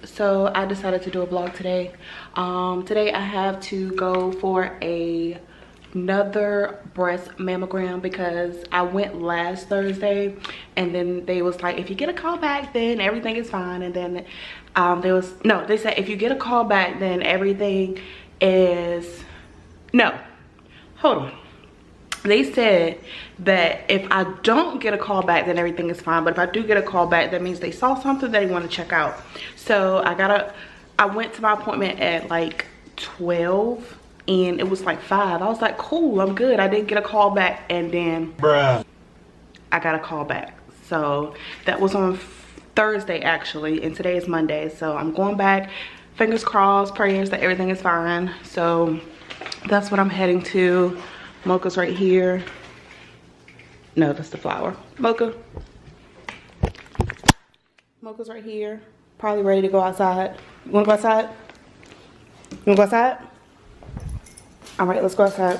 So I decided to do a vlog today. Today I have to go for another breast mammogram because I went last Thursday and then they was like, if you get a call back then everything is fine. And then they said if you get a call back then everything is, no, hold on. They said that if I don't get a call back then everything is fine, but if I do get a call back that means they saw something that they want to check out. So I went to my appointment at like 12 and it was like 5. I was like, cool, I'm good. I didn't get a call back, and then bruh, I got a call back. So that was on Thursday actually, and today is Monday. So I'm going back, fingers crossed, prayers that everything is fine. So that's what I'm heading to. Mocha's right here. No, that's the flower. Mocha's right here. Probably ready to go outside. You wanna go outside? You wanna go outside? All right, let's go outside.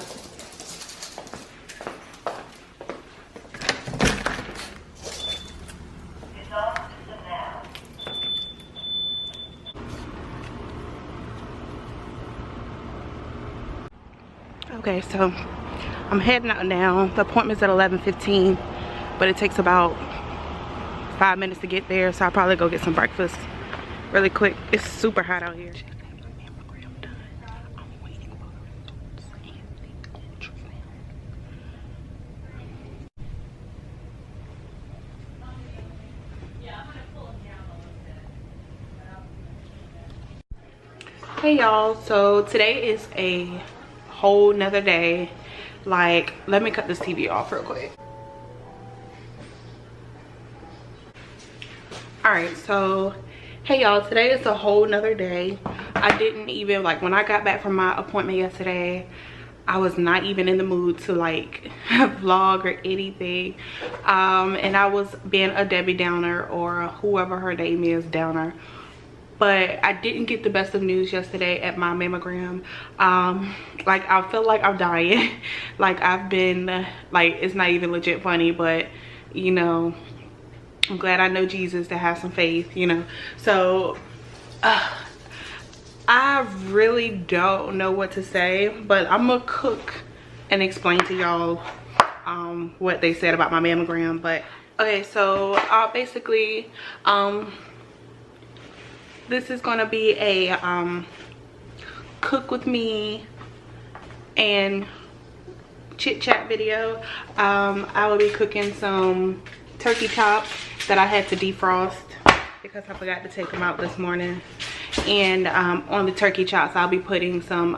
Okay, so I'm heading out now. The appointment's at 11:15, but it takes about 5 minutes to get there, so I'll probably go get some breakfast really quick. It's super hot out here. Hey y'all, so today is a whole nother day. Like, let me cut this TV off real quick. All right, so hey y'all, today is a whole nother day. I didn't even, like, when I got back from my appointment yesterday, I was not even in the mood to like vlog or anything, and I was being a Debbie Downer, or whoever her name is, Downer. But I didn't get the best of news yesterday at my mammogram. Like, I feel like I'm dying. Like, I've been, like, it's not even legit funny, but you know, I'm glad I know Jesus to have some faith, you know. So I really don't know what to say, but I'm gonna cook and explain to y'all what they said about my mammogram. But okay, so basically this is gonna be a cook with me and chit chat video. I will be cooking some turkey chops that I had to defrost because I forgot to take them out this morning. And on the turkey chops I'll be putting some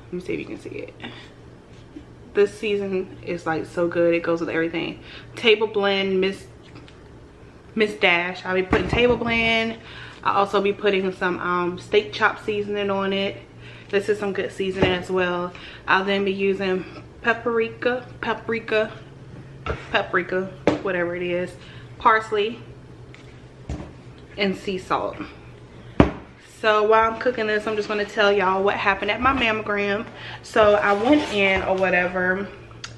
let me see if you can see it. This season is like so good, it goes with everything. Table blend Miss Dash. I'll be putting table blend. I'll also be putting some steak chop seasoning on it. This is some good seasoning as well. I'll then be using paprika, whatever it is, parsley, and sea salt. So while I'm cooking this, I'm just going to tell y'all what happened at my mammogram. So I went in or whatever,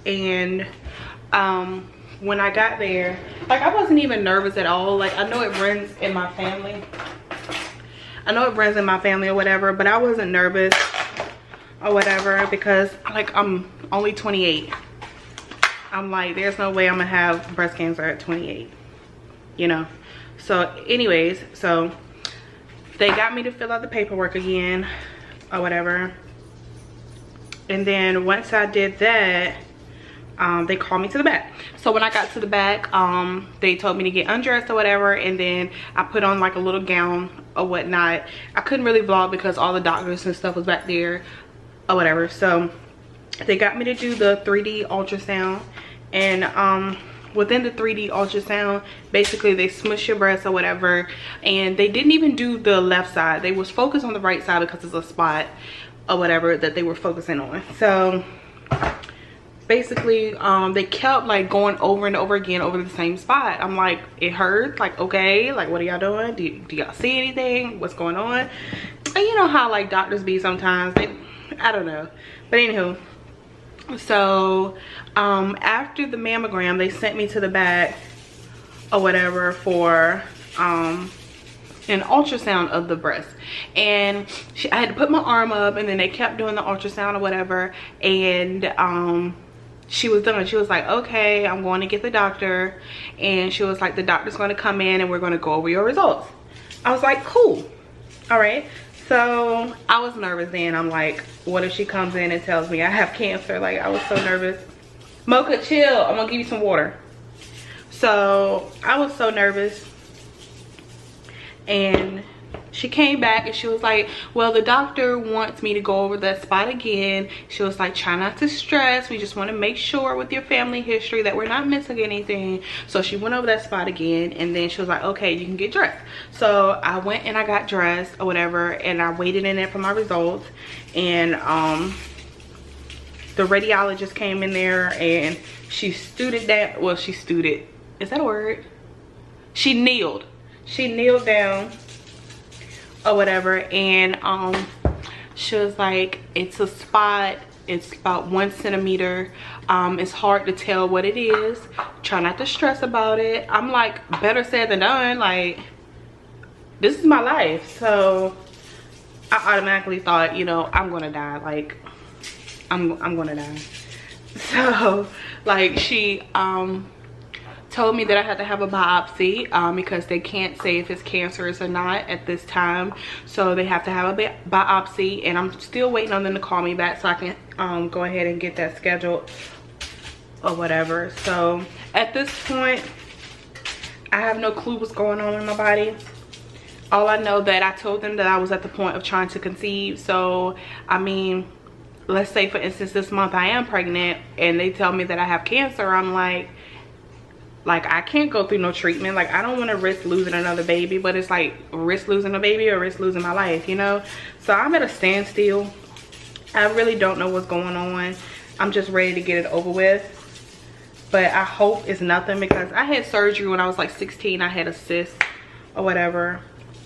and when I got there, like, I wasn't even nervous at all. Like, I know it runs in my family. Or whatever, but I wasn't nervous or whatever because, like, I'm only 28. I'm like, there's no way I'm gonna have breast cancer at 28, you know. So anyways, so they got me to fill out the paperwork again or whatever, and then once I did that, they called me to the back. So when I got to the back, they told me to get undressed or whatever, and then I put on like a little gown or whatnot. I couldn't really vlog because all the doctors and stuff was back there or whatever. So they got me to do the 3D ultrasound, and within the 3D ultrasound, basically they smush your breast or whatever, and they didn't even do the left side. They was focused on the right side because it's a spot or whatever that they were focusing on. So basically they kept like going over and over again over the same spot. I'm like, it hurts, like, okay, like, what are y'all doing? Do y'all see anything? What's going on? And you know how like doctors be sometimes, I don't know. But anywho, so after the mammogram they sent me to the back or whatever for ultrasound of the breast, and I had to put my arm up, and then they kept doing the ultrasound or whatever, and she was done. She was like, okay, I'm going to get the doctor, and she was like, the doctor's going to come in and we're going to go over your results. I was like, cool, all right. So I was nervous then. I'm like, what if she comes in and tells me I have cancer? Like, I was so nervous. Mocha, chill, I'm gonna give you some water. So I was so nervous, and she came back and she was like, well, the doctor wants me to go over that spot again. She was like, try not to stress, we just want to make sure with your family history that we're not missing anything. So she went over that spot again, and then she was like, okay, you can get dressed. So I went and I got dressed or whatever, and I waited in there for my results, and the radiologist came in there and she stooted down. Well, she stooted, is that a word? She kneeled down or whatever, and she was like, it's a spot, it's about 1 centimeter, it's hard to tell what it is, try not to stress about it. I'm like, better said than done, like, this is my life. So I automatically thought, you know, I'm gonna die, like, I'm gonna die. So like, she told me that I had to have a biopsy because they can't say if it's cancerous or not at this time. So they have to have a biopsy, and I'm still waiting on them to call me back so I can go ahead and get that scheduled or whatever. So at this point, I have no clue what's going on in my body. All I know that I told them that I was at the point of trying to conceive. So I mean, let's say for instance this month I am pregnant and they tell me that I have cancer, I'm like I can't go through no treatment. Like, I don't want to risk losing another baby, but it's like, risk losing a baby or risk losing my life, you know? So I'm at a standstill. I really don't know what's going on. I'm just ready to get it over with, but I hope it's nothing, because I had surgery when I was like 16. I had a cyst or whatever,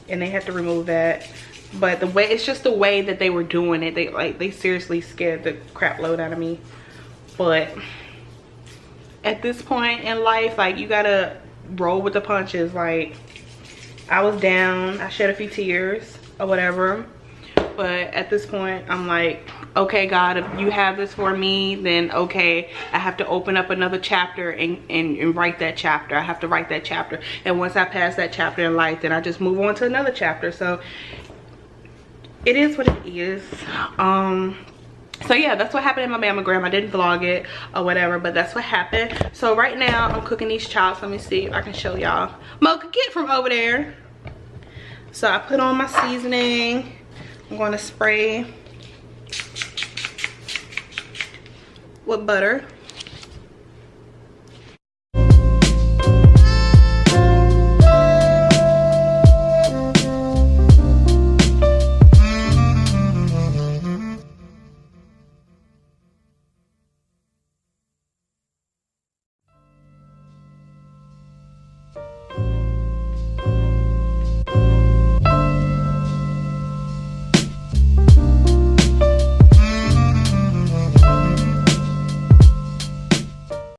and they had to remove that. But the way, it's just the way that they were doing it, they seriously scared the crap load out of me. But at this point in life, like, you gotta roll with the punches. Like, I was down, I shed a few tears or whatever, but at this point I'm like, okay, God, if you have this for me, then okay, I have to open up another chapter and write that chapter. I have to write that chapter, and once I pass that chapter in life, then I just move on to another chapter. So it is what it is. So yeah, that's what happened in my mammogram. I didn't vlog it or whatever, but that's what happened. So right now I'm cooking these chops. Let me see if I can show y'all. Mocha, get from over there. So I put on my seasoning. I'm going to spray with butter.